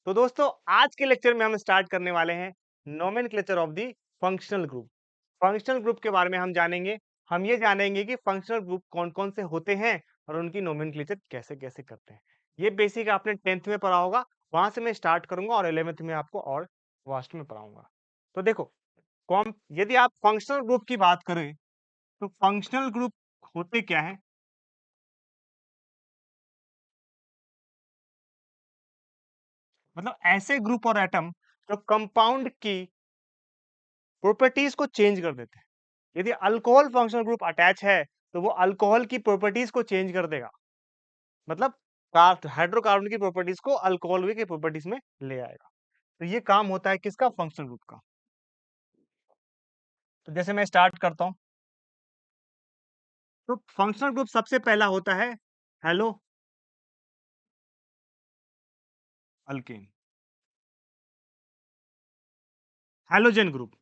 तो दोस्तों आज के लेक्चर में हम स्टार्ट करने वाले हैं nomenclature of the functional group. Functional group के बारे में हम जानेंगे। हम ये जानेंगे कि फंक्शनल ग्रुप कौन-कौन से होते हैं और उनकी नोमेनक्लेचर कैसे-कैसे करते हैं। ये बेसिक आपने 10th में पढ़ा होगा, वहां से मैं स्टार्ट करूंगा और 11th में आपको और वास्ट में पढ़ाऊंगा। तो देखो, कौन यदि आप फंक्शनल ग्रुप की बात करें तो फंक्शनल ग्रुप होते क्या है? मतलब ऐसे ग्रुप और एटम जो कंपाउंड की प्रॉपर्टीज को चेंज कर देते हैं। यदि अल्कोहल फंक्शनल ग्रुप अटैच है तो वो अल्कोहल की प्रॉपर्टीज को चेंज कर देगा। मतलब हाइड्रोकार्बन की प्रॉपर्टीज को अल्कोहल की प्रॉपर्टीज में ले आएगा। तो ये काम होता है किसका? फंक्शनल ग्रुप का। तो जैसे मैं स्टार्ट करता हूं, तो फंक्शनल ग्रुप सबसे पहला होता है hello alkane, halogen group.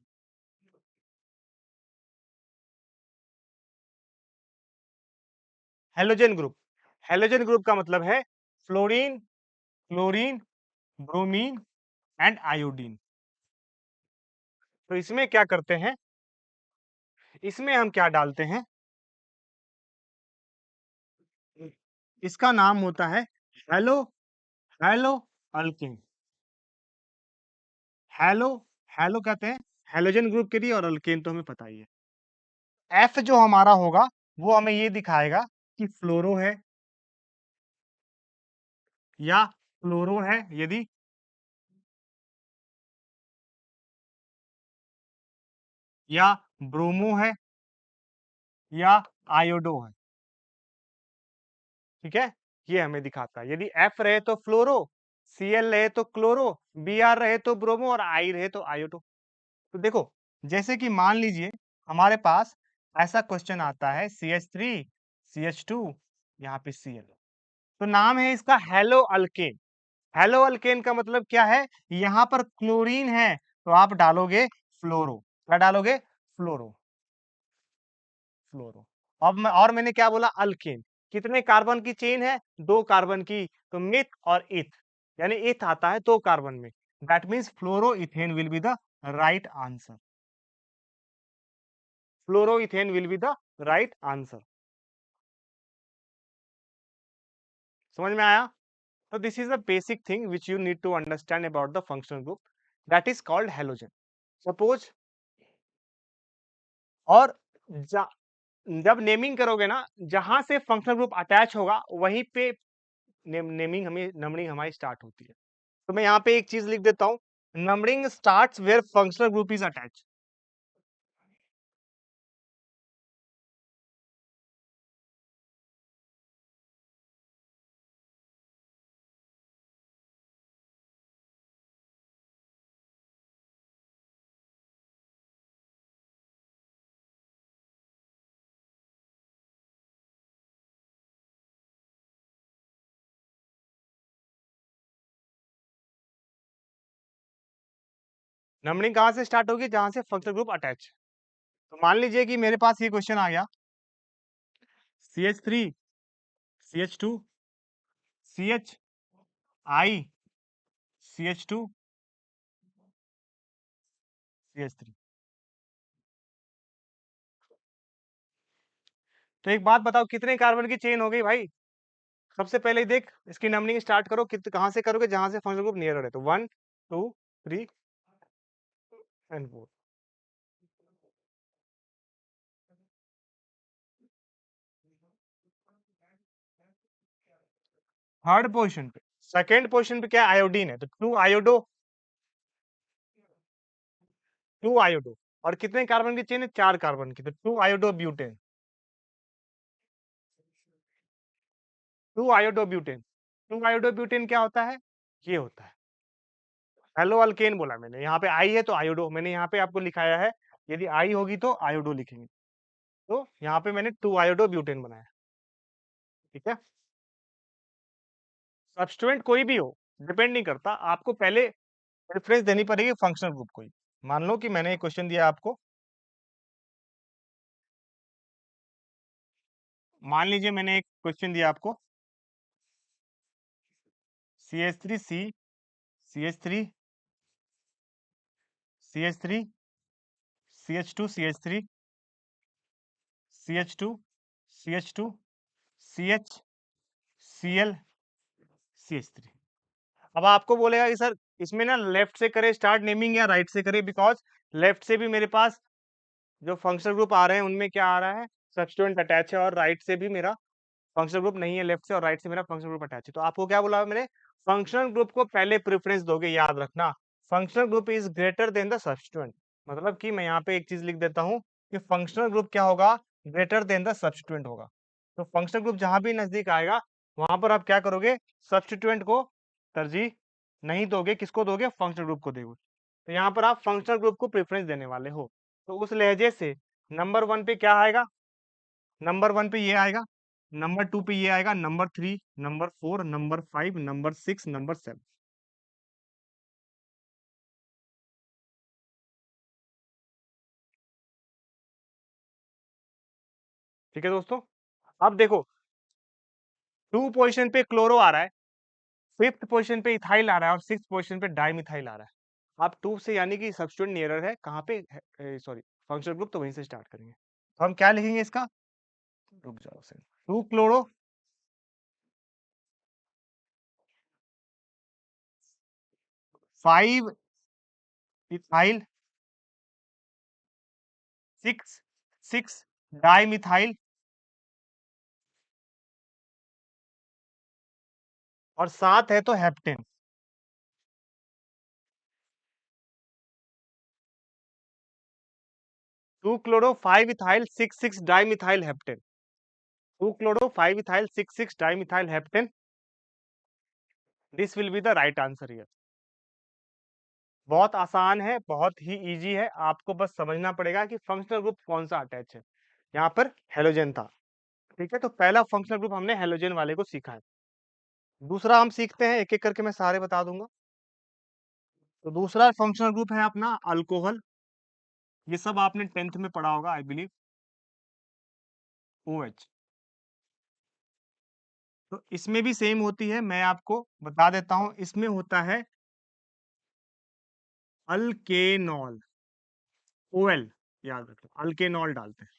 Halogen group, halogen group का मतलब है fluorine, chlorine, bromine and iodine. तो इसमें क्या करते हैं? इसमें हम क्या डालते हैं? इसका नाम होता है hello hello alkane. Hello hello कहते हैं हेलोजन ग्रुप के लिए, और अल्केन तो हमें पता ही है। एफ जो हमारा होगा वो हमें ये दिखाएगा कि फ्लोरो है या क्लोरो है, यदि या ब्रोमो है या आयोडो है। ठीक है, ये हमें दिखाता है। यदि एफ रहे तो फ्लोरो, सी एल रहे तो क्लोरो, बी आर रहे तो ब्रोमो और आई रहे तो आयोडो। तो देखो, जैसे कि मान लीजिए हमारे पास ऐसा क्वेश्चन आता है CH3 CH2 यहाँ पे Cl, तो नाम है इसका हेलो अल्केन। हेलो अल्केन का मतलब क्या है? यहाँ पर क्लोरीन है तो आप डालोगे फ्लोरो। क्या डालोगे? फ्लोरो, फ्लोरो। अब मैं और मैंने क्या बोला? अल्केन। कितने कार्बन की चेन है? 2 कार्बन की। तो मिथ और इथ, यानी इथ आता है 2 कार्बन में। That means fluoro ethane will be the right answer. Fluoroethane will be the right answer. समझ में आया? तो this is the basic thing which you need to understand about the functional group, that is called halogen. Suppose, और जा, जब naming करोगे ना, जहां से फंक्शनल ग्रुप अटैच होगा वहीं पे नेमिंग हमें नंबरिंग हमारी स्टार्ट होती है। तो मैं यहाँ पे एक चीज लिख देता हूँ, numbering starts where functional group is attach. Numbering कहाँ से स्टार्ट होगी? जहां से फंक्शनल ग्रुप अटैच। तो मान लीजिए कि मेरे पास ये क्वेश्चन आ गया, CH3 CH2 CHI CH2 CH3। तो एक बात बताओ, कितने कार्बन की चेन हो गई भाई? सबसे पहले देख, इसकी नंबरिंग स्टार्ट करो, कित कहां से करोगे? जहां से फंक्शनल ग्रुप नियर है। तो 1 2 3 एंड 4। थर्ड पोजीशन पे, सेकंड पोजीशन पे क्या है? आयोडीन है, तो 2 आयोडो, 2 आयोडो। और कितने कार्बन की चेन है? 4 कार्बन की, तो 2 iodo butane, 2 iodo butane. 2 iodo butane क्या होता है? ये होता है हेलो अल्केन। बोला मैंने, यहाँ पे आई है तो आयोडो, मैंने यहाँ पे आपको लिखाया है। यदि आई होगी तो आयोडो लिखेंगे। तो यहाँ पे मैंने 2 आयोडो ब्यूटेन बनाया। ठीक है, सब्स्टिट्यूएंट कोई भी हो, डिपेंड नहीं करता, आपको पहले प्रेफरेंस देनी पड़ेगी फंक्शनल ग्रुप को ही। मान लो कि मैंने एक क्वेश्चन दिया आपको, मान लीजिए मैंने एक क्वेश्चन दिया आपको, CH3C CH3 CH3 CH2 CH3 CH2 CH2 CH Cl CH3। अब आपको बोलेगा कि सर इसमें ना लेफ्ट से करे स्टार्ट नेमिंग या राइट से करे, बिकॉज लेफ्ट से भी मेरे पास जो फंक्शनल ग्रुप आ रहे हैं उनमें क्या आ रहा है, सब्स्टिट्यूएंट अटैच है, और राइट से भी मेरा फंक्शनल ग्रुप नहीं है, लेफ्ट से और राइट से मेरा फंक्शनल ग्रुप अटैच है। तो आपको क्या बोला मैंने, फंक्शनल ग्रुप को पहले प्रेफरेंस दोगे, याद रखना। Functional group is greater than the substituent. मतलब कि मैं यहाँ पे एक चीज लिख देता हूँ कि फंक्शनल ग्रुप क्या होगा, ग्रेटर देन द सब्स्टिट्यूएंट होगा। तो फंक्शनल ग्रुप जहां भी नजदीक आएगा वहां पर आप क्या करोगे, सब्स्टिट्यूएंट को तरजीह नहीं दोगे, किसको दोगे, फंक्शनल ग्रुप को दोगे। तो यहाँ पर आप फंक्शनल ग्रुप को प्रेफरेंस देने वाले हो। तो उस लहजे से नंबर 1 पे क्या आएगा, नंबर 1 पे ये आएगा, नंबर 2 पे ये आएगा, number 3, number 4, number 5, number 6, number 7। ठीक है दोस्तों। अब देखो 2 पोजीशन पे क्लोरो आ रहा है, 5th पोजीशन पे इथाइल आ रहा है, और 6th पोजीशन पे डाइमिथाइल आ रहा है। आप 2 से यानी कि सब्स्टिट्यूएंट नियरर है कहाँ पे, सॉरी फंक्शनल ग्रुप, तो वहीं से स्टार्ट करेंगे। तो हम क्या लिखेंगे इसका, रुक जाओ से, 2 क्लोरो 5 इथाइल 6 6 डाइमिथाइल, और साथ है तो heptane. 2 chloro 5 ethyl 6 6 dimethyl heptane. 2 chloro 5 ethyl 6 6 dimethyl heptane. This will be the right answer here. बहुत आसान है, बहुत ही इजी है, आपको बस समझना पड़ेगा कि फंक्शनल ग्रुप कौन सा अटैच है। यहाँ पर हेलोजन था। ठीक है, तो पहला फंक्शनल ग्रुप हमने हेलोजन वाले को सीखा है। दूसरा हम सीखते हैं, एक एक करके मैं सारे बता दूंगा। तो दूसरा फंक्शनल ग्रुप है अपना अल्कोहल। ये सब आपने 10th में पढ़ा होगा आई बिलीव, OH। तो इसमें भी सेम होती है, मैं आपको बता देता हूं, इसमें होता है अल्केनॉल, OL, याद रखो अल्केनॉल डालते हैं।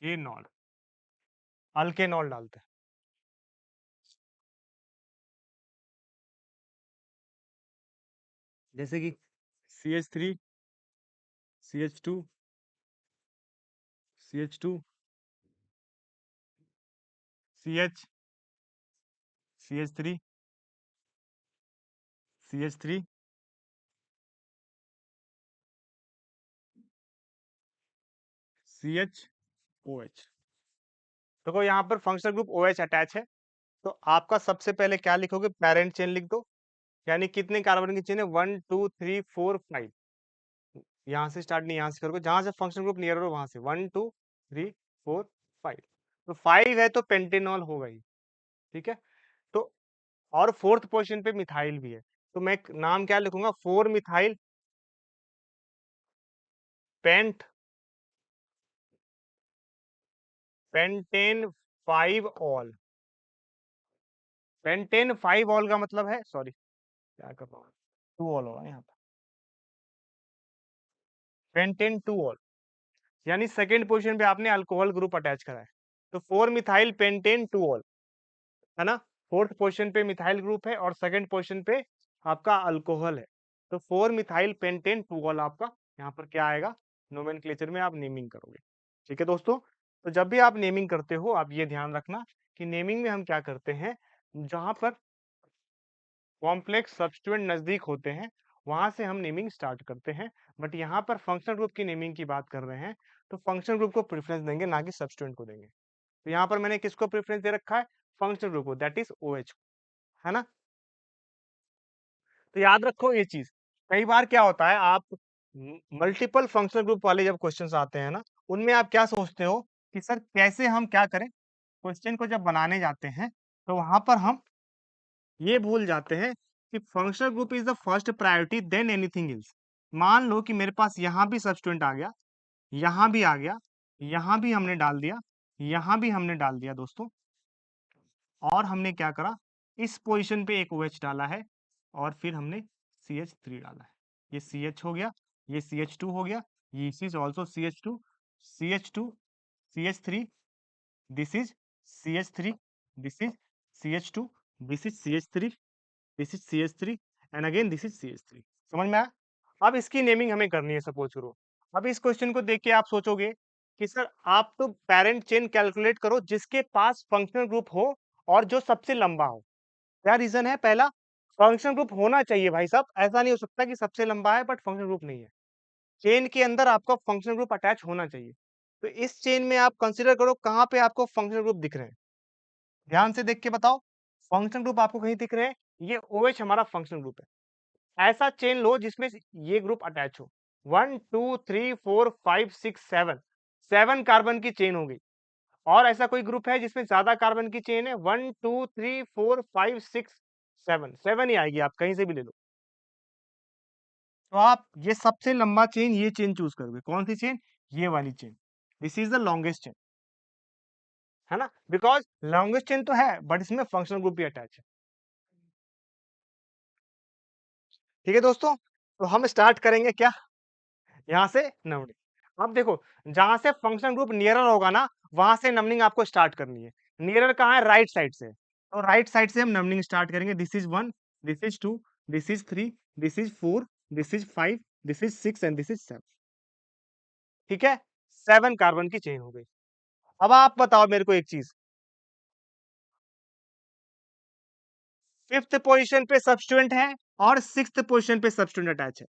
अल्केनॉल, अल्केनॉल डालते हैं। जैसे कि CH3 CH2 CH2 CH CH3 CH3 CH OH। देखो यहाँ पर फंक्शनल ग्रुप OH अटैच है, तो आपका सबसे पहले क्या लिखोगे, पेरेंट चेन लिख दो। यानी कितने कार्बन की चेन है, 1 2 3 4 5। यहाँ से स्टार्ट नहीं, यहाँ से करोगे, जहां से फंक्शनल ग्रुप नियर हो वहां से 1 2 3 4 5। तो 5 है तो पेंटेनॉल होगा ही। ठीक है, तो और 4th पोजीशन पे मिथाइल भी है, तो मैं नाम क्या लिखूंगा, 4 methyl paint pentane 5 all. Pentane 5 all का मतलब है, सॉरी क्या कर रहा हूँ, 2 ऑल होगा यहाँ पे, पेंटेन 2 ऑल। यानी सेकंड पोजीशन पे आपने अल्कोहल ग्रुप अटैच करा है, तो 4 मिथाइल पेंटेन 2 ऑल, है ना। 4th पोजीशन पे मिथाइल ग्रुप है और सेकंड पोजीशन पे आपका अल्कोहल है, तो 4 मिथाइल पेंटेन 2 ऑल आपका यहाँ पर क्या आएगा, नोमेनक्लेचर में आप नेमिंग करोगे। ठीक है दोस्तों, तो जब भी आप नेमिंग करते हो आप ये ध्यान रखना कि नेमिंग में हम क्या करते हैं, जहां पर कॉम्प्लेक्स सब्स्टिट्यूएंट नजदीक होते हैं वहां से हम नेमिंग स्टार्ट करते हैं। बट यहाँ पर फंक्शनल ग्रुप की नेमिंग की बात कर रहे हैं, तो फंक्शनल ग्रुप को प्रेफरेंस देंगे, ना कि सब्स्टिट्यूएंट को देंगे। तो यहाँ पर मैंने किसको प्रेफरेंस दे रखा है, फंक्शनल ग्रुप को, दैट इज OH, है ना। तो याद रखो ये चीज, कई बार क्या होता है, आप मल्टीपल फंक्शनल ग्रुप वाले जब क्वेश्चंस आते हैं ना, उनमें आप क्या सोचते हो कि सर कैसे हम क्या करें? क्वेश्चन को जब बनाने जाते हैं, तो वहाँ पर हम ये भूल जाते हैं कि functional group is the first priority than anything else. मान लो कि मेरे पास यहाँ भी सबस्टीट्यूएंट आ गया, यहाँ भी आ गया, यहाँ भी हमने डाल दिया, यहाँ भी हमने डाल दिया दोस्तों। और हमने क्या करा, इस पोजीशन पे एक OH डाला है और फिर हमने CH3 डाला है। ये CH हो गया, ये CH2 हो गया, this is also CH2, CH2, CH3, this is CH3, this is CH2, this is CH3, this is CH3 and again this is CH3। समझ में आया? अब इसकी नेमिंग हमें करनी है सपोज करो। अब इस क्वेश्चन को देख के आप सोचोगे कि सर आप तो पेरेंट चेन कैलकुलेट करो जिसके पास फंक्शनल ग्रुप हो और जो सबसे लंबा हो। क्या रीजन है? पहला, फंक्शनल ग्रुप होना चाहिए भाई साहब, ऐसा नहीं हो सकता कि सबसे लंबा है बट फंक्शनल ग्रुप नहीं है। चेन के अंदर आपका फंक्शनल ग्रुप अटैच होना चाहिए। तो इस चेन में आप कंसीडर करो कहाँ पे आपको फंक्शनल ग्रुप दिख रहे हैं। ध्यान से देख के बताओ, फंक्शनल ग्रुप आपको कहीं दिख रहे हैं? ये OH हमारा फंक्शनल ग्रुप है। ऐसा चेन लो जिसमें ये ग्रुप अटैच हो। 1 2 3 4 5 6 7 7 कार्बन की चेन हो गई। और ऐसा कोई ग्रुप है जिसमें ज्यादा कार्बन की चेन है? 1 2 3 4 5 6 7 7 ही आएगी, आप कहीं से भी ले लो। तो आप ये सबसे लंबा चेन, ये चेन चूज करोगे। कौन सी चेन? ये वाली chain. This is the longest chain, है ना? बिकॉज लॉन्गेस्ट चेन तो है बट इसमें फंक्शनल ग्रुप भी अटैच है। ठीक है दोस्तों, तो हम स्टार्ट करेंगे क्या? यहाँ से नंबरिंग। अब देखो, जहां से फंक्शन ग्रुप नियरर होगा ना, वहां से नंबरिंग आपको स्टार्ट करनी है। नियरर कहाँ है? राइट साइड से। तो राइट साइड से हम नंबरिंग स्टार्ट करेंगे। This is 1, this is 2, this is 3, this is 4, this is 5, this is 6 and this is 7। ठीक है, 7 कार्बन की चेन हो गई। अब आप बताओ मेरे को एक चीज, फिफ्थ पोजीशन पे सब्स्टिट्यूएंट है और सिक्स्थ पोजीशन पे सब्स्टिट्यूएंट अटैच है।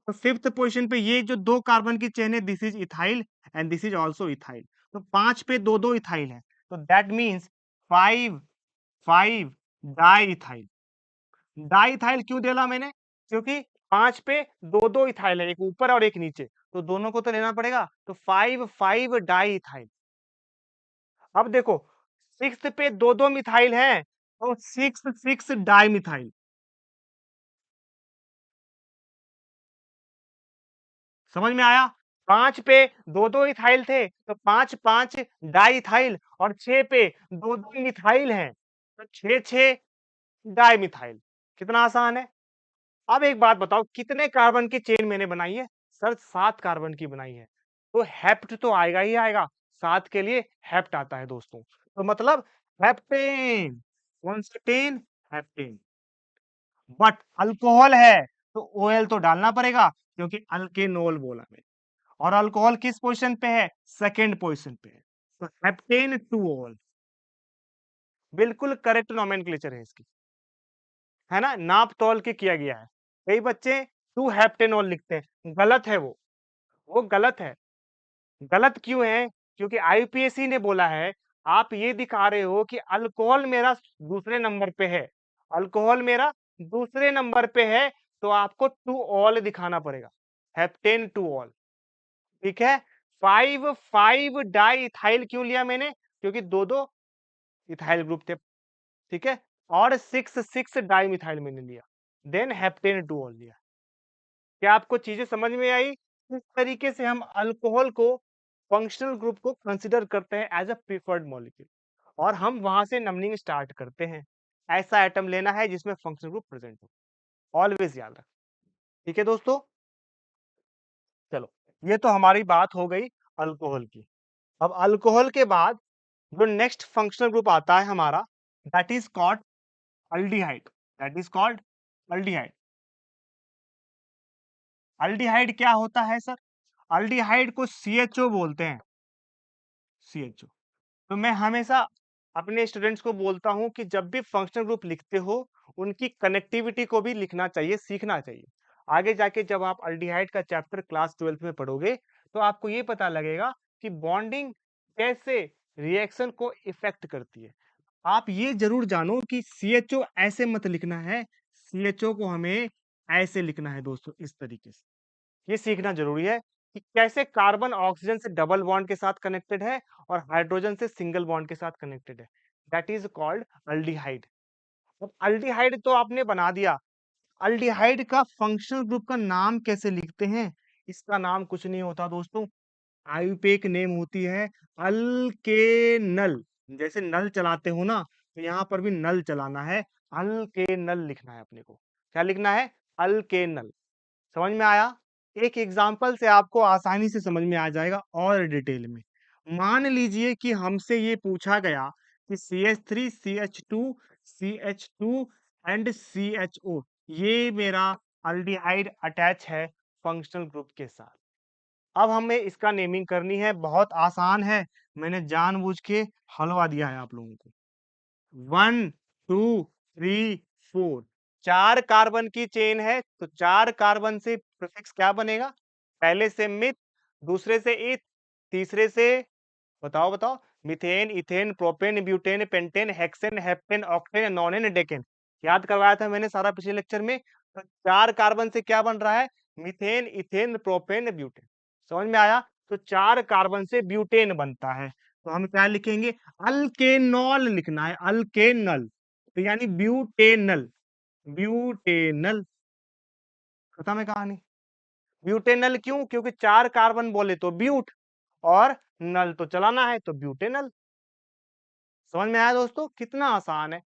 तो फिफ्थ पोजीशन पे ये जो दो कार्बन की चेन है, this is ethyl and this is also ethyl. तो 5 पे दो दो इथाइल है, तो that means 5 5 di ethyl. Di ethyl क्यों डाला मैंने? क्योंकि 5 पे दो दो इथाइल है, एक ऊपर और एक नीचे, तो दोनों को तो लेना पड़ेगा। तो 5 5 डाई इथाइल। अब देखो, सिक्स पे दो दो मिथाइल है, तो 6 6 डाई मिथाइल। समझ में आया? 5 पे दो दो इथाइल थे, तो 5 5 डाई इथाइल, और 6 पे दो दो मिथाइल हैं, तो 6 6 डाई मिथाइल। कितना आसान है। अब एक बात बताओ, कितने कार्बन की चेन मैंने बनाई है? सर 7 कार्बन की बनाई है। तो हेप्ट तो आएगा ही आएगा, 7 के लिए हेप्ट आता है दोस्तों। तो मतलब हेप्टेन। कौन सा टेन? हेप्टेन। बट अल्कोहल है तो OL तो डालना पड़ेगा, क्योंकि अल्केनोल बोला मैंने। और अल्कोहल किस पोजीशन पे है? सेकंड पोजीशन पे है। तो हेप्टेन टू ऑल, बिल्कुल करेक्ट नोमेनक्लेचर है इसकी, है ना? नाप तौल के किया गया है। कई बच्चे टू हेप्टेनॉल लिखते हैं, गलत है वो गलत है। गलत क्यों है? क्योंकि IUPAC ने बोला है, आप ये दिखा रहे हो कि अल्कोहल मेरा दूसरे नंबर पे है, अल्कोहल मेरा दूसरे नंबर पे है, तो आपको टू ऑल दिखाना पड़ेगा, हेप्टेन टू ऑल। ठीक है, 5 5 डाई इथाइल क्यों लिया मैंने? क्योंकि दो दो इथाइल ग्रुप थे। ठीक है, और 6 6 डाई मिथाइल मैंने लिया, देन हेप्टेन टू ऑल लिया। क्या आपको चीजें समझ में आई? इस तरीके से हम अल्कोहल को, फंक्शनल ग्रुप को कंसीडर करते हैं एज अ प्रीफर्ड मॉलिक्यूल, और हम वहां से नंबरिंग स्टार्ट करते हैं। ऐसा आइटम लेना है जिसमें फंक्शनल ग्रुप प्रेजेंट हो, ऑलवेज याद रख। ठीक है दोस्तों, चलो, ये तो हमारी बात हो गई अल्कोहल की। अब अल्कोहल के बाद जो नेक्स्ट फंक्शनल ग्रुप आता है हमारा, that is called aldehyde. That is called aldehyde. Aldehyde क्या होता है सर? अल्डिहाइड को CHO बोलते हैं, CHO। तो मैं हमेशा अपने स्टूडेंट्स को बोलता हूं कि जब भी फंक्शनल ग्रुप लिखते हो, उनकी कनेक्टिविटी को भी लिखना चाहिए, सीखना चाहिए। आगे जाके जब आप अल्डिहाइड का चैप्टर क्लास 12th में पढ़ोगे, तो आपको ये पता लगेगा कि बॉन्डिंग कैसे रिएक्शन को इफेक्ट करती है। आप ये जरूर जानो कि CHO ऐसे मत लिखना है, CHO को हमें ऐसे लिखना है दोस्तों, इस तरीके से। ये सीखना जरूरी है कि कैसे कार्बन ऑक्सीजन से डबल बॉन्ड के साथ कनेक्टेड है और हाइड्रोजन से सिंगल बॉन्ड के साथ कनेक्टेड है। That is called aldehyde. अब अल्डिहाइड तो आपने बना दिया, अल्डिहाइड का फंक्शनल ग्रुप का नाम कैसे लिखते हैं? इसका नाम कुछ नहीं होता दोस्तों, आयुपेक नेम होती है अल्केनल। जैसे नल चलाते हो ना, तो यहाँ पर भी नल चलाना है, अल्केनल लिखना है अपने को। क्या लिखना है? अल्केनल। समझ में आया? एक एग्जांपल से आपको आसानी से समझ में आ जाएगा और डिटेल में। मान लीजिए कि हमसे ये पूछा गया कि CH3 CH2 CH2 and CHO, ये मेरा अल्डिहाइड अटैच है फंक्शनल ग्रुप के साथ। अब हमें इसका नेमिंग करनी है, बहुत आसान है। मैंने जानबूझ के हलवा दिया है आप लोगों को। 1 2 3 4, 4 कार्बन की चेन है, तो 4 कार्बन से प्रीफिक्स क्या बनेगा? पहले से मिथ, दूसरे से ईथ, तीसरे से बताओ बताओ, methane, ethane, propane, butane, pentane, hexane, heptane, octane, nonane, decane. याद करवाया था मैंने सारा पिछले लेक्चर में। तो 4 कार्बन से क्या बन रहा है? Methane, ethane, propane, butane. समझ में आया? तो 4 कार्बन से ब्यूटेन बनता है, तो हम क्या लिखेंगे? अल्केनॉल लिखना है, अल्केनल। तो यानी ब्यूटेनल, ब्यूटेनल। खत्म है कहानी। ब्यूटेनल क्यों? क्योंकि 4 कार्बन बोले तो ब्यूट, और नल तो चलाना है, तो ब्यूटेनल। समझ में आया दोस्तों? कितना आसान है।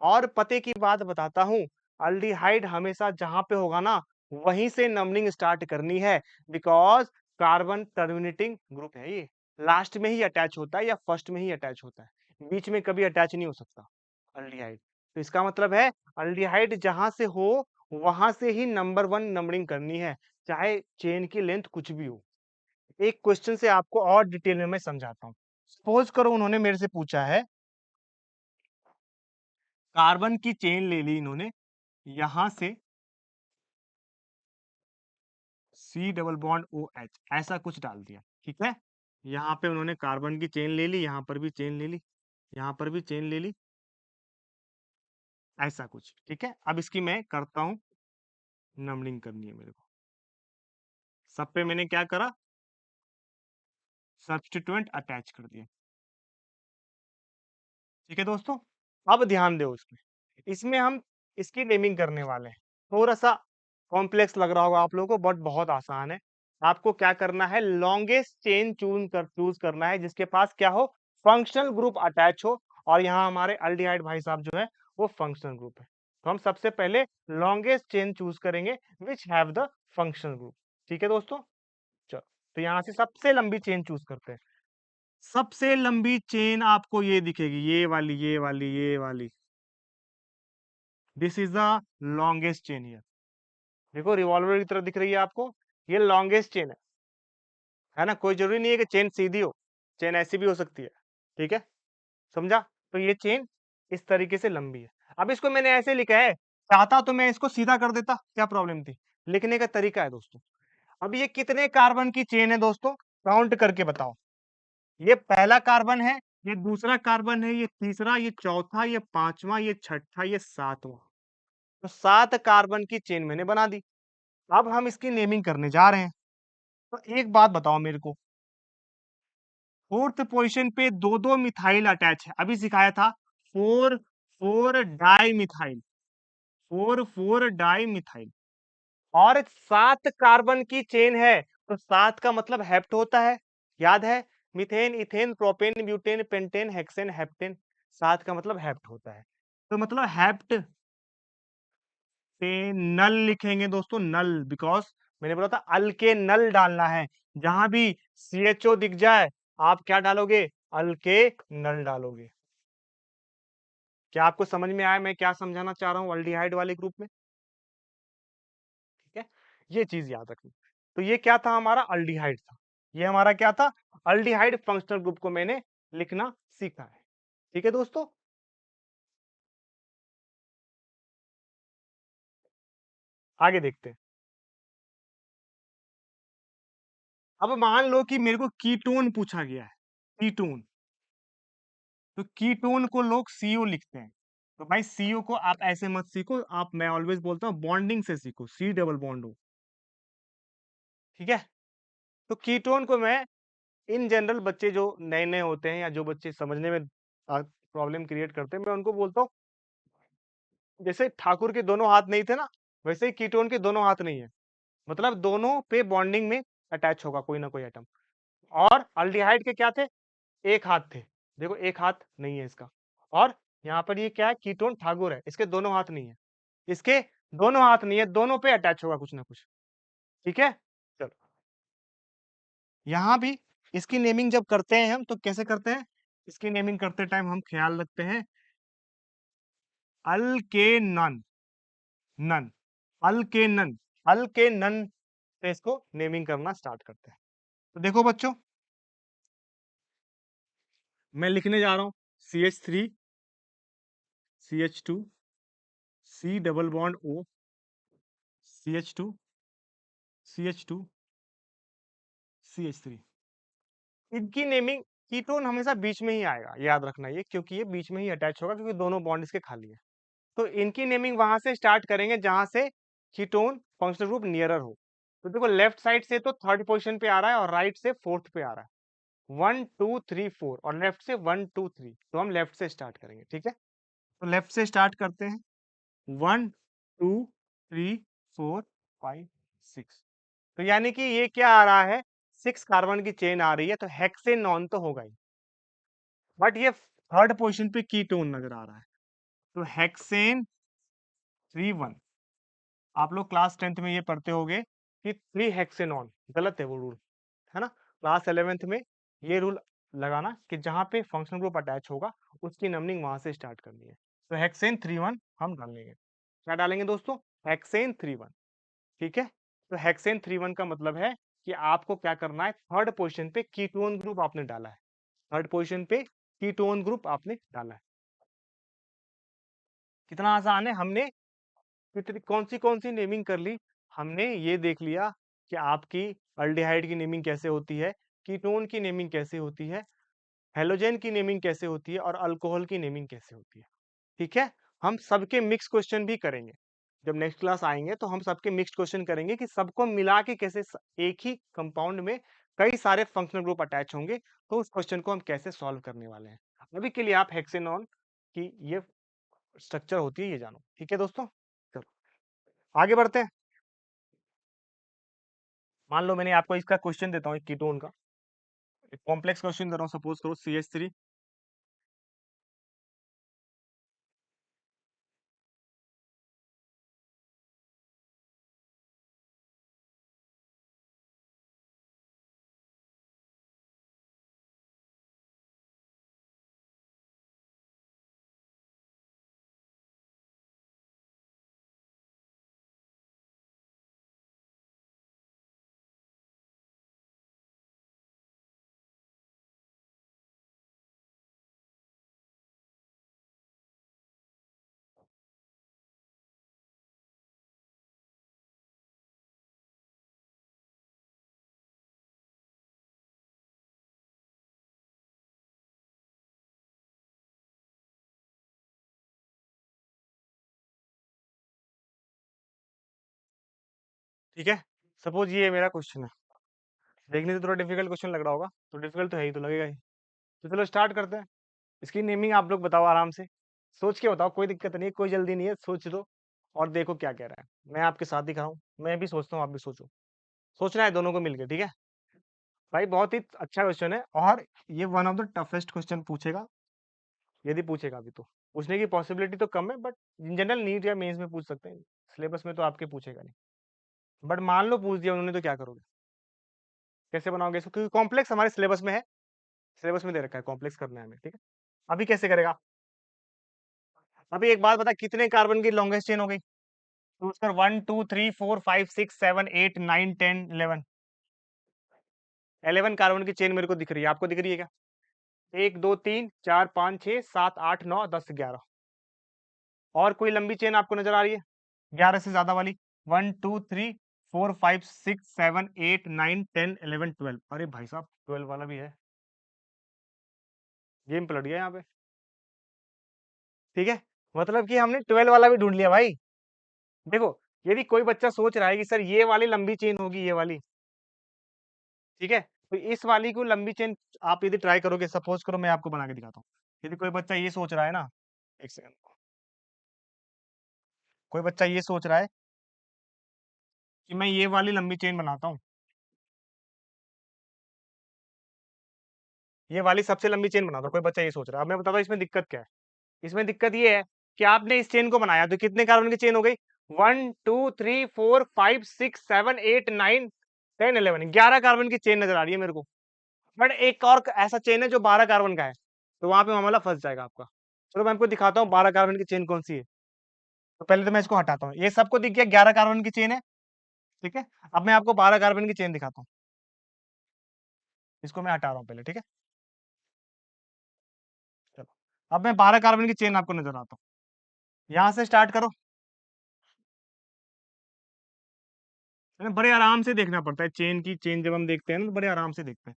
और पते की बात बताता हूं, अल्डिहाइड हमेशा जहां पे होगा ना, वहीं से नंबरिंग स्टार्ट करनी है, बिकॉज कार्बन टर्मिनेटिंग ग्रुप है ये। लास्ट में ही अटैच होता है या फर्स्ट में ही अटैच होता है, बीच में कभी अटैच नहीं हो सकता अल्डिहाइड। तो इसका मतलब है अल्डिहाइड जहां से हो, वहां से ही नंबर 1 नंबरिंग करनी है, चाहे चेन की लेंथ कुछ भी हो। एक क्वेश्चन से आपको और डिटेल में मैं समझाता हूँ। सपोज करो उन्होंने मेरे से पूछा है, कार्बन की चेन ले ली इन्होंने, यहां से C डबल बॉन्ड OH ऐसा कुछ डाल दिया, ठीक है। यहाँ पे उन्होंने कार्बन की चेन ले ली, यहाँ पर भी चेन ले ली, यहाँ पर भी चेन ले ली, ऐसा कुछ, ठीक है। अब इसकी मैं करता हूँ, नंबरिंग करनी है मेरे को। सब पे मैंने क्या करा? सब्स्टिट्यूएंट अटैच कर दिया, ठीक है दोस्तों। अब ध्यान दो इसमें, इसमें हम इसकी नेमिंग करने वाले हैं। थोड़ा सा कॉम्प्लेक्स लग रहा होगा आप लोगों को, बट बहुत आसान है। आपको क्या करना है? लॉन्गेस्ट चेन चूज करना है जिसके पास क्या हो? फंक्शनल ग्रुप अटैच हो। और यहाँ हमारे अल्डिहाइड भाई साहब जो है वो फंक्शनल ग्रुप है, तो हम सबसे पहले लॉन्गेस्ट चेन चूज करेंगे which have the functional group. ठीक है दोस्तों, चलो। तो यहाँ से सबसे लंबी चेन चूज करते हैं। सबसे लंबी चेन आपको ये दिखेगी, ये वाली, ये वाली, ये वाली। This is the longest chain here. देखो रिवॉल्वर की तरह दिख रही है आपको, ये लॉन्गेस्ट चेन है ना। कोई जरूरी नहीं है कि चेन सीधी हो, चेन ऐसी भी हो सकती है, ठीक है। समझा? तो ये चेन इस तरीके से लंबी है। अब इसको मैंने ऐसे लिखा है, चाहता तो मैं इसको सीधा कर देता, क्या प्रॉब्लम थी? लिखने का तरीका है दोस्तों। अब ये कितने कार्बन की चेन है दोस्तों? काउंट करके बताओ। ये पहला कार्बन है, ये दूसरा कार्बन है, ये तीसरा, ये चौथा, ये पांचवा, ये छठा, ये सातवां। तो 7 कार्बन की चेन मैंने बना दी। अब हम इसकी नेमिंग करने जा रहे हैं। तो एक बात बताओ मेरे को, फोर्थ पोजीशन पे दो दो मिथाइल अटैच है, अभी सिखाया था। Four four di methyl, four four di methyl, और 7 कार्बन की चेन है, तो 7 का मतलब हेप्ट होता है, याद है। Methane, ethane, propane, butane, pentane, hexane, heptane. 7 का मतलब हेप्ट होता है, तो मतलब हेप्ट पे नल लिखेंगे दोस्तों, नल। बिकॉज मैंने बोला था अल के नल डालना है, जहां भी CHO दिख जाए आप क्या डालोगे? अल के नल डालोगे। क्या आपको समझ में आया मैं क्या समझाना चाह रहा हूँ अल्डिहाइड वाले ग्रुप में? ठीक है, ये चीज याद रखनी। तो ये क्या था? हमारा अल्डिहाइड था। ये हमारा क्या था? अल्डिहाइड फंक्शनल ग्रुप को मैंने लिखना सीखा है। ठीक है दोस्तों, आगे देखते हैं। अब मान लो कि मेरे को कीटोन पूछा गया है, कीटोन। तो कीटोन को लोग CO लिखते हैं। तो भाई CO को आप ऐसे मत सीखो, आप, मैं ऑलवेज बोलता हूँ बॉन्डिंग से सीखो, C डबल बॉन्ड हो। ठीक है। तो कीटोन को मैं इन जनरल बच्चे जो नए-नए होते हैं या जो बच्चे समझने में प्रॉब्लम क्रिएट करते हैं, मैं उनको बोलता हूँ जैसे ठाकुर के दोनों हाथ नहीं थे ना, वैसे ही कीटोन के दोनों हाथ नहीं है। मतलब दोनों पे बॉन्डिंग में अटैच होगा कोई ना कोई एटम। और अल्डिहाइड के क्या थे? एक हाथ थे। देखो एक हाथ नहीं है इसका। और यहाँ पर ये क्या है? कीटोन ठाकुर है, इसके दोनों हाथ नहीं है। इसके दोनों हाथ नहीं है, दोनों पे अटैच होगा कुछ ना कुछ। ठीक है? चलो। यहाँ भी इसकी नेमिंग जब करते हैं हम तो कैसे करते हैं? इसकी नेमिंग करते टाइम हम ख्याल रखते हैं अल्केनन, नन, अल्केनन, अल्केनन से इसको नेमिंग करना स्टार्ट करते हैं। तो देखो बच्चों, मैं लिखने जा रहा हूँ CH3, CH2, C double bond O, CH2, CH2, CH3। इनकी नेमिंग कीटोन हमेशा बीच में ही आएगा, याद रखना ये, क्योंकि ये बीच में ही अटैच होगा क्योंकि दोनों बॉन्ड इसके खाली है। तो इनकी नेमिंग वहां से स्टार्ट करेंगे जहां से कीटोन फंक्शनल ग्रुप नियरर हो। तो देखो लेफ्ट साइड से तो थर्ड पोजीशन पे आ रहा है और राइट से फोर्थ पे आ रहा है। 1 2 3 4 और लेफ्ट से 1 2 3। तो हम लेफ्ट से स्टार्ट करेंगे, ठीक है। तो लेफ्ट से स्टार्ट करते हैं। 1 2 3 4 5 6। तो यानी कि ये क्या आ रहा है? 6 कार्बन की चेन आ रही है, तो हेक्सेनॉन तो होगा ही। बट ये थर्ड पोजीशन पे कीटोन नजर आ रहा है, तो हेक्सेन 3 1। आप लोग क्लास 10th में ये पढ़ते होगे कि 3 हेक्सेनॉन। गलत है वो रूल, है ना। क्लास 11th में ये रूल लगाना कि जहां पे फंक्शनल ग्रुप अटैच होगा उसकी नंबरिंग वहां से स्टार्ट करनी है। तो हेक्सेन 3 1 हम डालेंगे। क्या डालेंगे दोस्तों? हेक्सेन 3 1। ठीक है। तो हेक्सेन 3 1 का मतलब है कि आपको क्या करना है, थर्ड पोजीशन पे कीटोन ग्रुप आपने डाला है। थर्ड पोजीशन पे कीटोन ग्रुप आपने डाला है। कितना आसान है। हमने कौन सी नेमिंग कर ली? हमने ये देख लिया कि आपकी अल्डिहाइड की नेमिंग कैसे होती है, कीटोन की नेमिंग कैसे होती है, हेलोजन की नेमिंग कैसे होती है और अल्कोहल की नेमिंग कैसे होती है। ठीक है। हम सबके मिक्स क्वेश्चन भी करेंगे। जब नेक्स्ट क्लास आएंगे तो हम सबके मिक्स क्वेश्चन करेंगे कि सबको मिला के कैसे एक ही कंपाउंड में कई सारे फंक्शनल ग्रुप अटैच होंगे, तो उस क्वेश्चन को हम कैसे सॉल्व करने वाले हैं। अभी के लिए आप हेक्सेनॉन की ये स्ट्रक्चर होती है ये जानो। ठीक है दोस्तों, चलो आगे बढ़ते हैं। मान लो मैंने आपको इसका क्वेश्चन देता हूँ, एक कीटोन का एक कॉम्प्लेक्स क्वेश्चन दे रहा हूँ। सपोज करो CH3। ठीक है। सपोज ये मेरा क्वेश्चन है। देखने से थोड़ा डिफिकल्ट क्वेश्चन लग रहा होगा, तो डिफिकल्ट तो है ही, तो लगेगा ही। तो चलो स्टार्ट करते हैं। इसकी नेमिंग आप लोग बताओ आराम से, सोच के बताओ, कोई दिक्कत नहीं है, कोई जल्दी नहीं है, सोच लो और देखो क्या कह रहा है। मैं आपके साथ ही खड़ा हूँ, मैं भी सोचता हूँ, आप भी सोचो। सोचना है दोनों को मिलके, ठीक है। भाई बहुत ही अच्छा क्वेश्चन है और ये one of the toughest question पूछेगा, यदि पूछेगा अभी तो। पूछने की पॉसिबिलिटी तो कम है, बट जनरल नीट या मेंस में पूछ सकते हैं। सिलेबस में तो आपके पूछेगा नहीं, बट मान लो पूछ दिया उन्होंने तो क्या करोगे? कैसे बनाओगे इसको? क्योंकि कॉम्प्लेक्स हमारे सिलेबस में है, सिलेबस में दे रखा है कॉम्प्लेक्स करना है हमें, ठीक है। अभी कैसे करेगा? अभी एक बात बता, कितने कार्बन की लॉन्गेस्ट चेन हो गई? तो उसका 1 2 3 4 5 6 7 8 9 10 11। 11 कार्बन की चेन मेरे को दिख रही है, आपको दिख रही है क्या? 1 2 3 4 5 6 7 8 9 10 11। और कोई लंबी चेन आपको नजर आ रही है 11 से ज्यादा वाली? 1 2 3 4 5 6 7 8 9 10 11 12। अरे भाई साहब 12 वाला भी है। गेम पलट गया यहाँ पे। ठीक है। मतलब कि हमने 12 वाला भी ढूंढ लिया भाई। देखो, यदि कोई बच्चा सोच रहा है कि सर ये वाली लंबी चेन होगी, ये वाली, ठीक है? तो इस वाली को लंबी चेन आप यदि ट्राई करोगे, सपोज़ करो मैं आपको बना के दिखाता हूँ। यदि कोई बच्चा ये सोच रहा है ना, 1 सेकंड, कोई बच्चा ये सोच रहा है कि मैं ये वाली लंबी चेन बनाता हूँ, ये वाली सबसे लंबी चेन बनाता हूँ, कोई बच्चा ये सोच रहा है। अब मैं बताता हूँ इसमें दिक्कत क्या है? इसमें दिक्कत ये है कि आपने इस चेन को बनाया तो कितने कार्बन की चेन हो गई? 1, 2, 3, 4, 5, 6, 7, 8, 9, 10, 11 11 कार्बन की चेन नज़र आ रही है मेरे को। बट एक और ऐसा चेन है जो 12 कार्बन का है, तो वहाँ पे मामला फँस जाएगा आपका। चलो मैं आपको दिखाता हूँ 12 कार्बन की चेन कौन-सी है। तो पहले तो मैं इसको हटाता हूँ। ये सबको दिख गया 11 कार्बन की चेन है, ठीक है? अब मैं आपको 12 कार्बन की चेन दिखाता हूँ। इसको मैं हटा रहा हूँ पहले, ठीक है? चलो। अब मैं 12 कार्बन की चेन आपको नज़र आता हूँ। यहाँ से स्टार्ट करो। है ना? बड़े आराम से देखना पड़ता है चेन जब हम देखते हैं ना तो बड़े आराम से देखते हैं।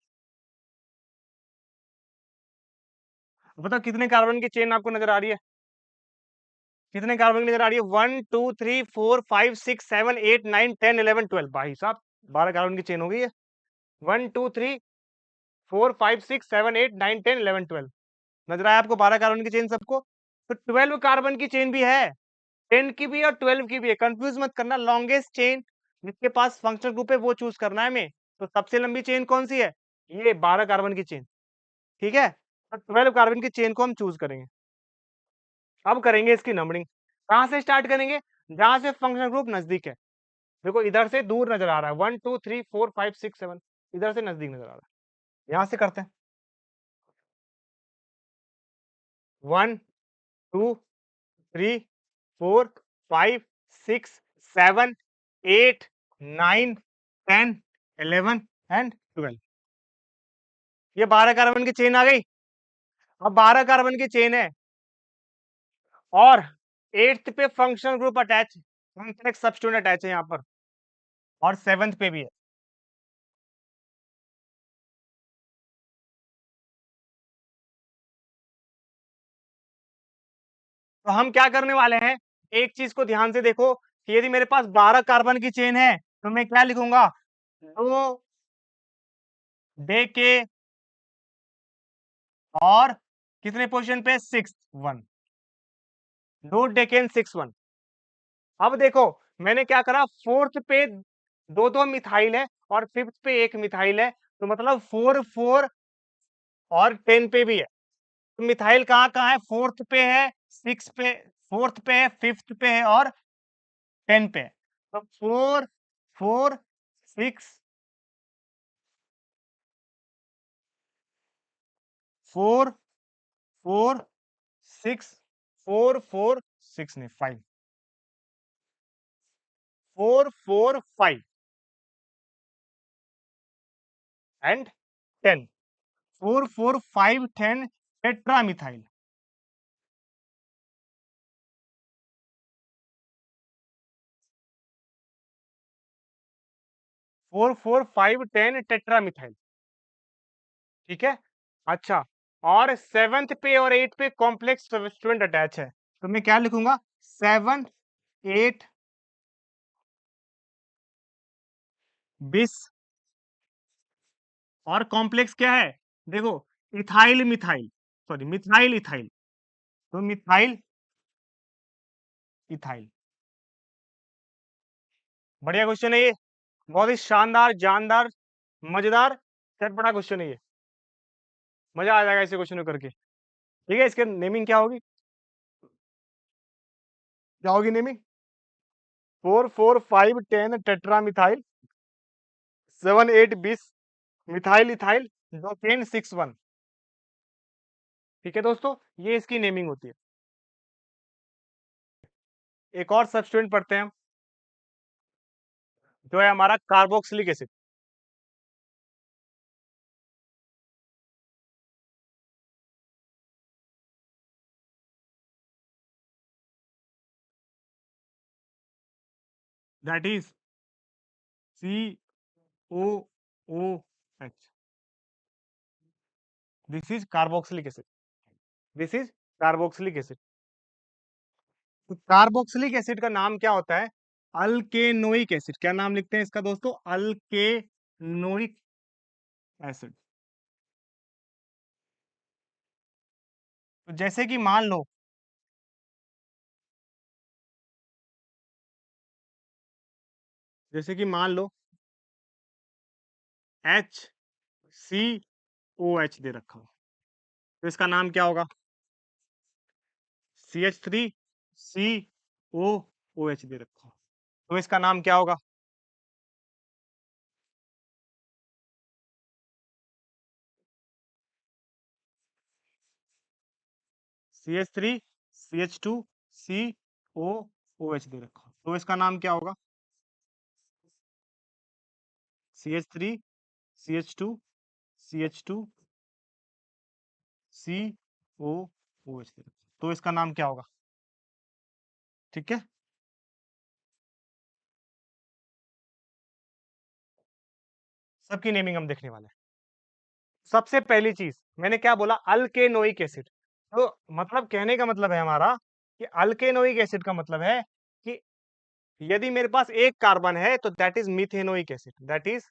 बताओ कितने कार्बन की चेन आपको नज़र आ रही है? कितने कार्बन की नज़र आ रही है? 1, 2, 3, 4, 5, 6, 7, 8, 9, 10, 11, 12 भाई साहब 12 कार्बन की चेन हो गई है। 1, 2, 3, 4, 5, 6, 7, 8, 9, 10, 11, 12 नज़र आया आपको 12 कार्बन की चेन सबको? तो 12 कार्बन की चेन भी है, 10 की भी है और 12 की भी है। कन्फ्यूज़ मत करना लॉन्गेस्ट चेन जिसके पास फंक्शनल ग्रुप है वो चूज़ करना है हमें। तो सबसे लंबी चेन कौन-सी है? ये 12 कार्बन की चेन, ठीक है? तो 12 कार्बन की चेन को हम चूज़ करेंगे। अब करेंगे इसकी नंबरिंग। कहाँ से स्टार्ट करेंगे? जहाँ से फंक्शनल ग्रुप नज़दीक है। देखो इधर से दूर नज़र आ रहा है 1, 2, 3, 4, 5, 6, 7 इधर से नज़दीक नज़र आ रहा है। यहाँ से करते हैं 1, 2, 3, 4, 5, 6, 7, 8, 9, 10, 11 एंड 12 ये 12 कार्बन की चेन आ गई। अब 12 कार्बन की चेन है और 8th पे functional group attach complex substituent attach है यहाँ पर और 7th पे भी है। तो हम क्या करने वाले हैं, एक चीज़ को ध्यान से देखो कि यदि मेरे पास 12 कार्बन की चेन है, तो मैं क्या लिखूँगा? 2 डेके और कितने पोज़ीशन पे? 6th 1 2 डेकेन 6 1 अब देखो, मैंने क्या करा 4th पे 2-2 मिथाइल है और 5th पे 1 मिथाइल है, तो मतलब 4 4 और 10 पे भी है। तो मिथाइल कहाँ-कहाँ है? 4th पे है, 6 पे 4th पे है, 5th पे है और 10 पे है। तो 4 4 6 4 4 6 4 4 6 नहीं 5 4 4 5 एंड 10 4 4 5 10 टेट्रामिथाइल 4 4 5 10 टेट्रामिथाइल ठीक है? अच्छा और 7th पे और 8 पे कॉम्प्लेक्स सबस्टिट्यूएंट अटैच है। तो मैं क्या लिखूँगा 7 8 20 और कॉम्प्लेक्स क्या है? देखो ethyl methyl sorry methyl ethyl तो मिथाइल इथाइल बढ़िया क्वेश्चन है ये। बहुत ही शानदार, जानदार, मज़ेदार, चटपटा क्वेश्चन है ये। मज़ा आ जाएगा ऐसे क्वेश्चन को करके। ठीक है, इसकी नेमिंग क्या होगी? क्या होगी नेमिंग? 4 4 5 10 टेट्रामिथाइल 7 8 20 मिथाइल इथाइल 2 10 6 1 ठीक है दोस्तों, ये इसकी नेमिंग होती है। एक और सब्स्टिट्यूएंट पढ़ते हैं हम, जो है हमारा carboxylic acid. That is COOH। This is carboxylic acid. This is carboxylic acid. तो कार्बोक्सिलिक एसिड का नाम क्या होता है? अल्केनोइक एसिड। क्या नाम लिखते हैं इसका दोस्तों? अल्केनोइक एसिड। तो जैसे कि मान लो, जैसे कि मान लो HCOH दे रखा हो, तो इसका नाम क्या होगा? CH3COOH दे रखा हो, तो इसका नाम क्या होगा? CH3CH2COOH दे रखा हो, तो इसका नाम क्या होगा? CH3CH2CH2COOH दे रखा हो, तो इसका नाम क्या होगा? ठीक है, सबकी नेमिंग हम देखने वाले हैं। सबसे पहली चीज मैंने क्या बोला? अल्केनोइक एसिड। तो मतलब कहने का मतलब है हमारा कि अल्केनोइक एसिड का मतलब है कि यदि मेरे पास एक कार्बन है तो that is methanoic acid, that is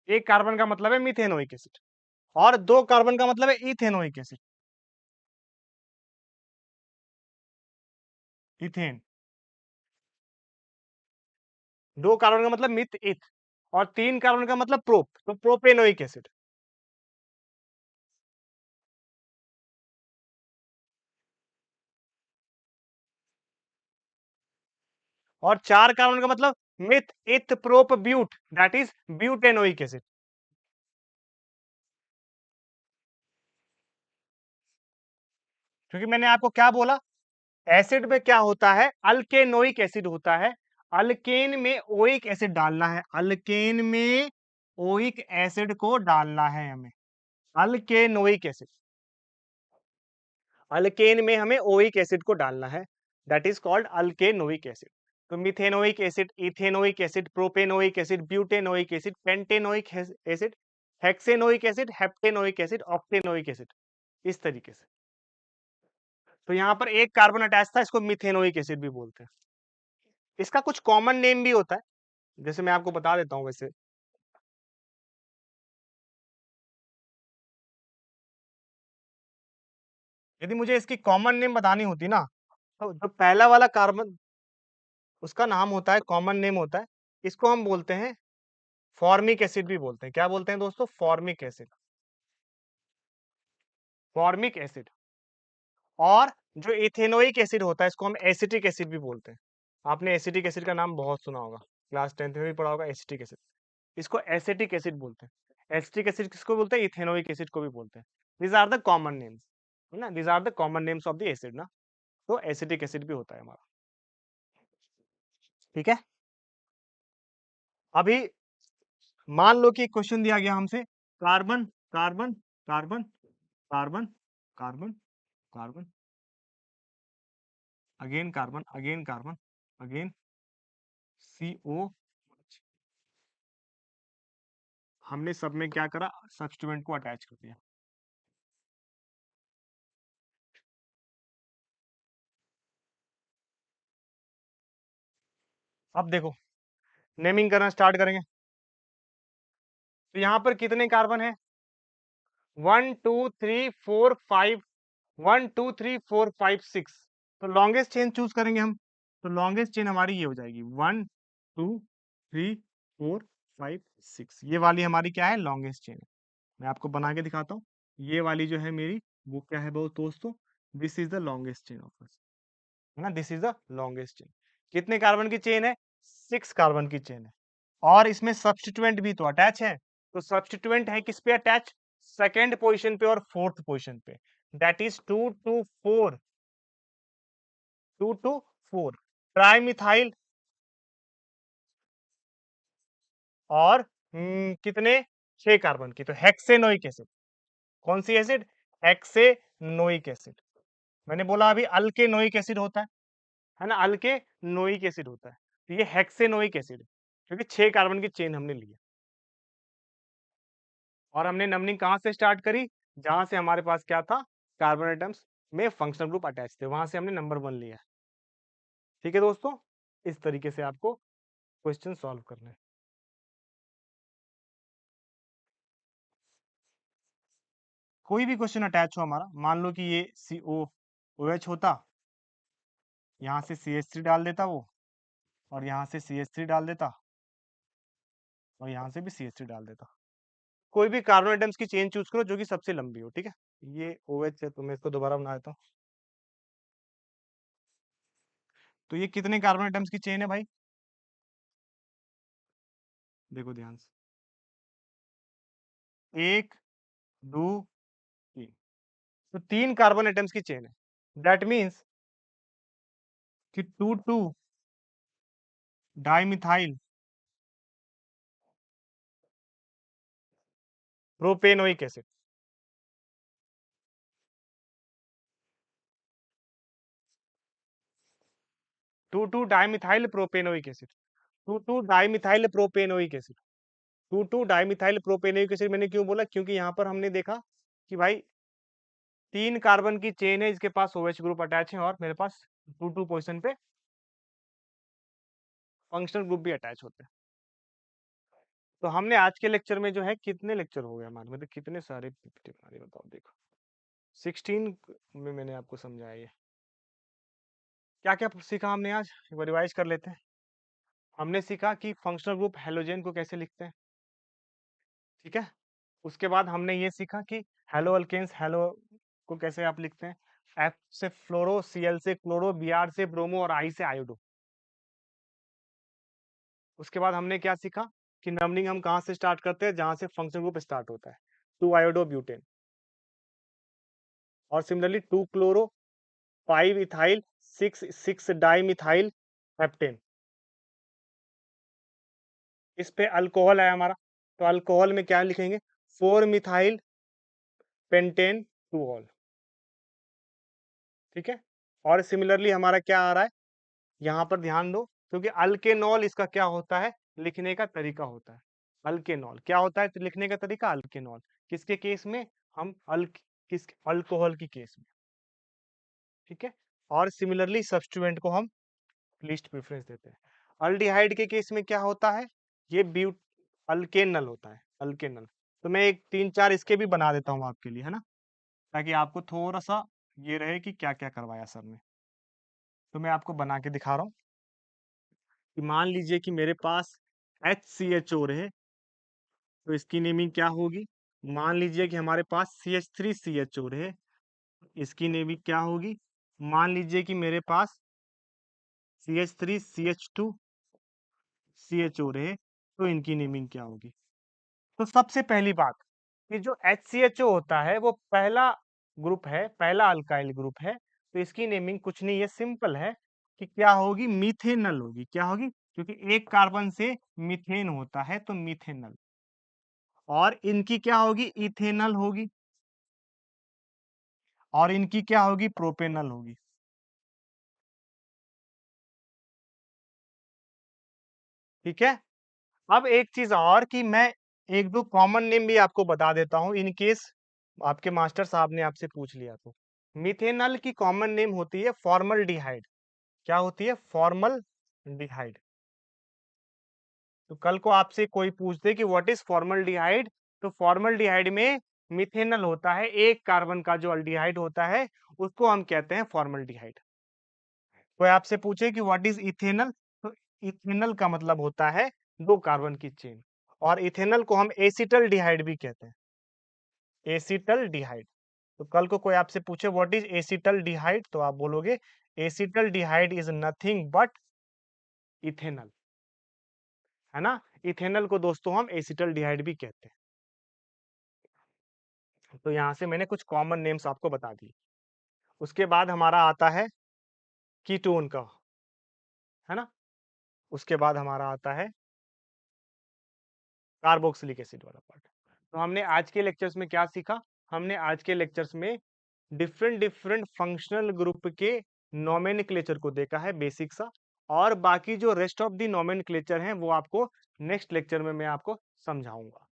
एक कार्बन का मतलब है मिथेनोइक एसिड और दो कार्बन का मतलब है इथेनोइक एसिड, इथेन। दो कार्बन का मतलब मिथ इथ और तीन कार्बन का मतलब प्रोप, तो प्रोपेनोइक एसिड। और चार कार्बन का मतलब meth eth prop but, that is butanoic acid. क्योंकि मैंने आपको क्या बोला, एसिड में क्या होता है? अल्केनोइक एसिड होता है। अल्केन में ओइक एसिड डालना है, अल्केन में ओइक एसिड को डालना है हमें, अल्केनोइक एसिड। अल्केन में हमें ओइक एसिड को डालना है, that is called alkanoic acid. तो methanoic acid, ethanoic acid, propanoic acid, butanoic acid, pentanoic acid, hexanoic acid, heptanoic acid, octanoic acid, इस तरीके से। तो यहाँ पर एक कार्बन अटैच था, इसको मिथेनोइक एसिड भी बोलते हैं। इसका कुछ कॉमन नेम भी होता है, जैसे मैं आपको बता देता हूँ वैसे। यदि मुझे इसकी कॉमन नेम बतानी होती ना, तो जो पहला वाला कार्बन, उसका नाम होता है, कॉमन नेम होता है, इसको हम बोलते हैं फॉर्मिक एसिड भी बोलते हैं। क्या बोलते हैं दोस्तों? Formic acid, formic acid. और जो इथेनोइक एसिड होता है, इसको हम एसिटिक एसिड भी बोलते हैं। आपने एसिटिक एसिड का नाम बहुत सुना होगा, क्लास 10th में भी पढ़ा होगा एसिटिक एसिड। इसको एसिटिक एसिड बोलते हैं। एसिटिक एसिड किसको बोलते हैं? इथेनोइक एसिड को भी बोलते हैं। These are the common names, है ना? These are the common names of the acid ना। तो एसिटिक एसिड भी होता है हमारा, ठीक है। अभी मान लो कि क्वेश्चन दिया गया हमसे, carbon carbon carbon carbon carbon carbon, again carbon, again CO। हमने सब में क्या करा? सब्स्टिट्यूएंट को अटैच कर दिया। अब देखो, नेमिंग करना स्टार्ट करेंगे। तो यहाँ पर कितने कार्बन है? 1 2 3 4 5, 1 2 3 4 5 6। तो लॉन्गेस्ट चेन चूज करेंगे हम। तो लॉन्गेस्ट चेन हमारी ये हो जाएगी, 1 2 3 4 5 6। ये वाली हमारी क्या है? लॉन्गेस्ट चेन है। मैं आपको बना के दिखाता हूँ। ये वाली जो है मेरी, वो क्या है वो दोस्तों? This is the longest chain of us, है ना? This is the longest chain. कितने कार्बन की चेन है? 6 कार्बन की चेन है। और इसमें सब्स्टिट्यूएंट भी तो अटैच है। तो सब्स्टिट्यूएंट है किस पे अटैच? सेकेंड पोजीशन पे और फोर्थ पोजीशन पे, दैट इज 2 2 4, 2 2 4 ट्राइमिथाइल। और कितने? 6 कार्बन की, तो हेक्सेनोइक एसिड। कौन सी एसिड? Hexanoic acid. मैंने बोला अभी अल्केनोइक एसिड होता है ना? अल्केनोइक एसिड होता है, तो ये हेक्सेनोइक एसिड है, क्योंकि 6 कार्बन की चेन हमने ली है। और हमने नंबरिंग कहाँ से स्टार्ट करी? जहां से हमारे पास क्या था? कार्बन एटम्स में फंक्शनल ग्रुप अटैच थे, वहां से हमने नंबर 1 लिया। ठीक है दोस्तों, इस तरीके से आपको क्वेश्चन सॉल्व करना है। कोई भी क्वेश्चन अटैच हो हमारा, मान लो कि ये COOH होता, यहाँ से CH3 डाल देता वो, और यहाँ से CH3 डाल देता, और यहाँ से भी CH3 डाल देता। कोई भी कार्बन आइटम्स की चेन चूज करो जो कि सबसे लंबी हो, ठीक है। ये OH है, तो मैं इसको दोबारा बना देता हूँ। तो ये कितने कार्बन आइटम्स की चेन है भाई? देखो ध्यान से, 1 2 3। तो 3 कार्बन आइटम्स की चेन है। दैट मीन्स कि 2 dimethyl propanoic acid, 2 dimethyl propanoic acid, 2 dimethyl propanoic acid, 2 dimethyl propanoic acid. मैंने क्यों बोला? क्योंकि यहाँ पर हमने देखा कि भाई 3 कार्बन की चेन है, इसके पास OH ग्रुप अटैच है, और मेरे पास 2 पोजिशन पे फंक्शनल ग्रुप भी अटैच होते हैं। तो हमने आज के लेक्चर में जो है, कितने लेक्चर हो गए हमारे, मतलब कितने सारे PPT हमारे, बताओ देखो। 16 में मैंने आपको समझाया ये। क्या क्या सीखा हमने आज, एक बार रिवाइज कर लेते हैं। हमने सीखा कि फंक्शनल ग्रुप हेलोजन को कैसे लिखते हैं, ठीक है। उसके बाद हमने ये सीखा कि हेलो अल्केन्स, हेलो को कैसे आप लिखते हैं, F से फ्लोरो, Cl से क्लोरो, Br से ब्रोमो, और I से आयोडो। उसके बाद हमने क्या सीखा कि नंबरिंग हम कहाँ से स्टार्ट करते हैं, जहां से फंक्शनल ग्रुप स्टार्ट होता है, 2 आयोडो ब्यूटेन, और similarly 2 chloro, 5 ethyl, 6 dimethyl heptane. इस पे अल्कोहल है हमारा, तो अल्कोहल में क्या लिखेंगे, 4 मिथाइल पेंटेन 2 ऑल, ठीक है। और सिमिलरली हमारा क्या आ रहा है, यहाँ पर ध्यान दो, क्योंकि अल्केनॉल इसका क्या होता है, लिखने का तरीका होता है। अल्केनॉल क्या होता है लिखने का तरीका, अल्केनॉल। किसके केस में, हम किस अल्कोहल की केस में, ठीक है। और सिमिलरली सब्स्टिट्यूएंट को हम लीस्ट प्रेफरेंस देते हैं। अल्डिहाइड के केस में क्या होता है, ये ब्यूट अल्केनल होता है, अल्केनल। तो मैं एक 3 4 इसके भी बना देता हूँ आपके लिए, है ना, ताकि आपको थोड़ा सा ये रहे कि क्या क्या करवाया सर ने। तो मैं आपको बना के दिखा रहा हूँ कि मान लीजिए कि मेरे पास HCHO रहे, तो इसकी नेमिंग क्या होगी। मान लीजिए कि हमारे पास CH3CHO रहे, इसकी नेमिंग क्या होगी। मान लीजिए कि मेरे पास CH3CH2CHO रहे, तो इनकी नेमिंग क्या होगी। तो सबसे पहली बात कि जो HCHO होता है वो पहला ग्रुप है, पहला अल्काइल ग्रुप है, तो इसकी नेमिंग कुछ नहीं है, सिंपल है कि क्या होगी, मीथेनल होगी। क्या होगी, क्योंकि एक कार्बन से मीथेन होता है, तो मीथेनल। और इनकी क्या होगी, इथेनल होगी, और इनकी क्या होगी, प्रोपेनल होगी। ठीक है। अब एक चीज और कि मैं एक दो कॉमन नेम भी आपको बता देता हूं, इन केस आपके मास्टर साहब ने आपसे पूछ लिया तो। मिथेनल की कॉमन नेम होती है फॉर्मल्डिहाइड। क्या होती है, फॉर्मल्डिहाइड। तो कल को आपसे कोई पूछ दे कि व्हाट इज फॉर्मल्डिहाइड, तो फॉर्मल्डिहाइड में मिथेनल होता है, एक कार्बन का जो अल्डिहाइड होता है उसको हम कहते हैं फॉर्मल्डिहाइड। कोई आपसे पूछे कि व्हाट इज इथेनल, तो इथेनल का मतलब होता है 2 कार्बन की चेन, और इथेनल को हम एसिटल्डिहाइड भी कहते हैं, एसिटल्डिहाइड। तो कल को कोई आपसे पूछे व्हाट इज एसिटल्डिहाइड, तो आप बोलोगे acetaldehyde is nothing but ethanal, है ना। इथेनल को दोस्तों हम एसिटल्डिहाइड भी कहते हैं। तो यहां से मैंने कुछ कॉमन नेम्स आपको बता दिए। उसके बाद हमारा आता है कीटोन का, है ना। उसके बाद हमारा आता है कार्बोक्सिलिक एसिड वाला पार्ट। तो हमने आज के लेक्चर्स में क्या सीखा, हमने आज के लेक्चर्स में डिफरेंट डिफरेंट फंक्शनल ग्रुप के नोमेनक्लेचर को देखा है, बेसिक सा। और बाकी जो रेस्ट ऑफ दी नोमेनक्लेचर हैं वो आपको नेक्स्ट लेक्चर में मैं आपको समझाऊंगा।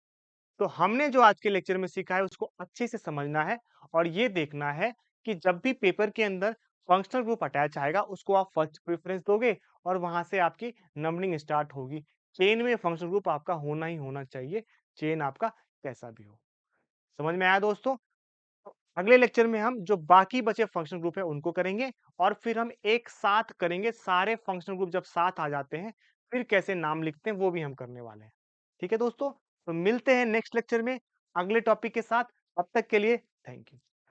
तो हमने जो आज के लेक्चर में सीखा है उसको अच्छे से समझना है, और ये देखना है कि जब भी पेपर के अंदर फंक्शनल ग्रुप अटैच आएगा, उसको आप फर्स्ट प्रेफ़रेंस दोगे और वहाँ से आपकी नंबरिंग स्टार्ट होगी। चेन में फंक्शनल ग्रुप आपका होना ही होना चाहिए, चेन आपका कैसा भी हो। समझ में आया दोस्तों? तो अगले लेक्चर में हम जो बाकी बचे फंक्शनल ग्रुप है उनको करेंगे और फिर हम एक साथ करेंगे सारे फंक्शनल ग्रुप जब साथ आ जाते हैं, फिर कैसे नाम लिखते हैं वो भी हम करने वाले हैं। ठीक है दोस्तों? तो मिलते हैं नेक्स्ट लेक्चर में अगले टॉपिक के साथ, तब तक के लिए थैंक यू।